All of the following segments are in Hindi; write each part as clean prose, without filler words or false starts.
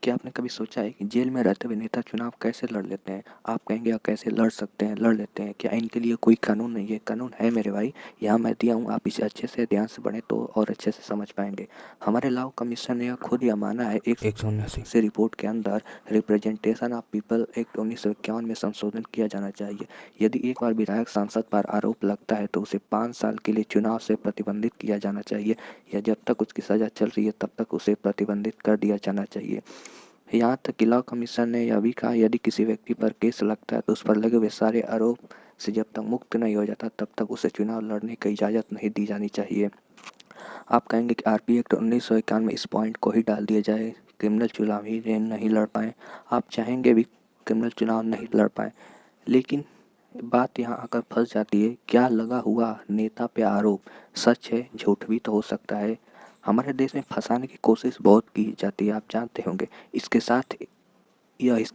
क्या आपने कभी सोचा है कि जेल में रहते हुए नेता चुनाव कैसे लड़ लेते हैं? आप कहेंगे कैसे लड़ सकते हैं, लड़ लेते हैं? क्या इनके लिए कोई कानून नहीं है? कानून है मेरे भाई, यहाँ मैं दिया हूँ, आप इसे अच्छे से ध्यान से पढ़ें तो और अच्छे से समझ पाएंगे। हमारे लॉ कमीशन ने खुद यह माना है 179 से रिपोर्ट के अंदर रिप्रेजेंटेशन ऑफ पीपल एक्ट 1951 में संशोधन किया जाना चाहिए। यदि एक बार विधायक सांसद पर आरोप लगता है तो उसे 5 साल के लिए चुनाव से प्रतिबंधित किया जाना चाहिए, या जब तक उसकी सज़ा चल रही है तब तक उसे प्रतिबंधित कर दिया जाना चाहिए। यहाँ तक कि लॉ कमीशन ने यह भी कहा, यदि किसी व्यक्ति पर केस लगता है तो उस पर लगे हुए सारे आरोप से जब तक मुक्त नहीं हो जाता तब तक उसे चुनाव लड़ने की इजाज़त नहीं दी जानी चाहिए। आप कहेंगे कि आरपी एक्ट 1951 में इस पॉइंट को ही डाल दिया जाए, क्रिमिनल चुनाव ही नहीं लड़ पाएँ। आप चाहेंगे भी क्रिमिनल चुनाव नहीं लड़ पाएँ, लेकिन बात यहाँ आकर फंस जाती है, क्या लगा हुआ नेता पे आरोप सच है, झूठ भी तो हो सकता है। हमारे देश में फंसाने की कोशिश बहुत की जाती है, आप जानते होंगे। इसके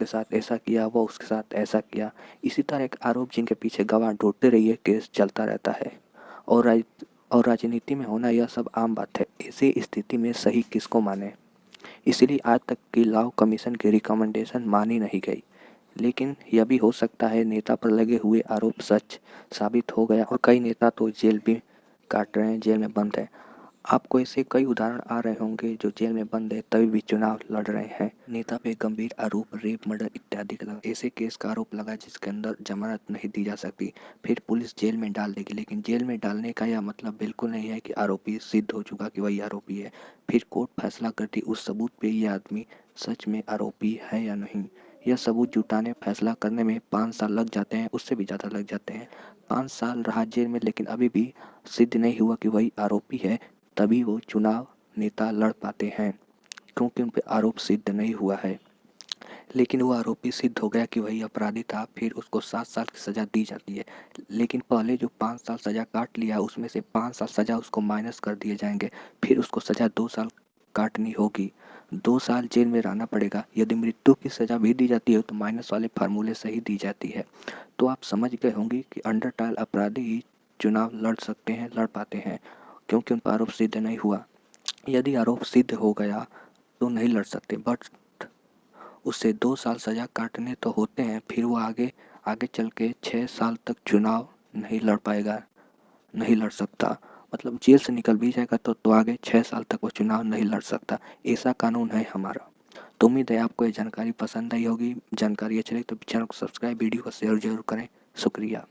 साथ ऐसा किया, वो उसके साथ ऐसा किया। इसी तरह एक आरोप जिनके पीछे गवाह ढूंढते रहिए, केस चलता रहता है। और राज और राजनीति में होना यह सब आम बात है। ऐसी स्थिति में सही किसको माने? इसीलिए आज तक की लॉ कमीशन की रिकमेंडेशन मानी नहीं गई। लेकिन यह भी हो सकता है नेता पर लगे हुए आरोप सच साबित हो गया और कई नेता तो जेल भी काट रहे हैं, जेल में बंद है। आपको ऐसे कई उदाहरण आ रहे होंगे जो जेल में बंद है तभी भी चुनाव लड़ रहे हैं। नेता पे गंभीर आरोप, रेप, मर्डर इत्यादि का लगा, ऐसे केस का आरोप लगा जिसके अंदर जमानत नहीं दी जा सकती, फिर पुलिस जेल में डाल देगी। लेकिन जेल में डालने का यह मतलब बिल्कुल नहीं है कि आरोपी सिद्ध हो चुका कि वही आरोपी है। फिर कोर्ट फैसला करती उस सबूत पे ये आदमी सच में आरोपी है या नहीं। यह सबूत जुटाने फैसला करने में 5 साल लग जाते हैं, उससे भी ज़्यादा लग जाते हैं। 5 साल रहा जेल में लेकिन अभी भी सिद्ध नहीं हुआ कि वही आरोपी है, तभी वो चुनाव नेता लड़ पाते हैं, क्योंकि उन पर आरोप सिद्ध नहीं हुआ है। लेकिन वो आरोपी सिद्ध हो गया कि वही अपराधी था, फिर उसको 7 साल की सज़ा दी जाती है। लेकिन पहले जो 5 साल सज़ा काट लिया उसमें से 5 साल सज़ा उसको माइनस कर दिए जाएंगे, फिर उसको सज़ा 2 साल काटनी होगी, 2 साल जेल में रहना पड़ेगा। यदि मृत्यु की सज़ा भी दी जाती है तो माइनस वाले फार्मूले से ही दी जाती है। तो आप समझ गए होंगे कि अंडर ट्रायल अपराधी ही चुनाव लड़ सकते हैं, लड़ पाते हैं, क्योंकि उन पर आरोप सिद्ध नहीं हुआ। यदि आरोप सिद्ध हो गया तो नहीं लड़ सकते, बट उससे 2 साल सज़ा काटने तो होते हैं, फिर वो आगे आगे चल के 6 साल तक चुनाव नहीं लड़ पाएगा, नहीं लड़ सकता। मतलब जेल से निकल भी जाएगा तो आगे 6 साल तक वो चुनाव नहीं लड़ सकता। ऐसा कानून है हमारा। तो उम्मीद है आपको ये जानकारी पसंद आई होगी। जानकारी अच्छी लगी तो चैनल को सब्सक्राइब, वीडियो को शेयर जरूर करें। शुक्रिया।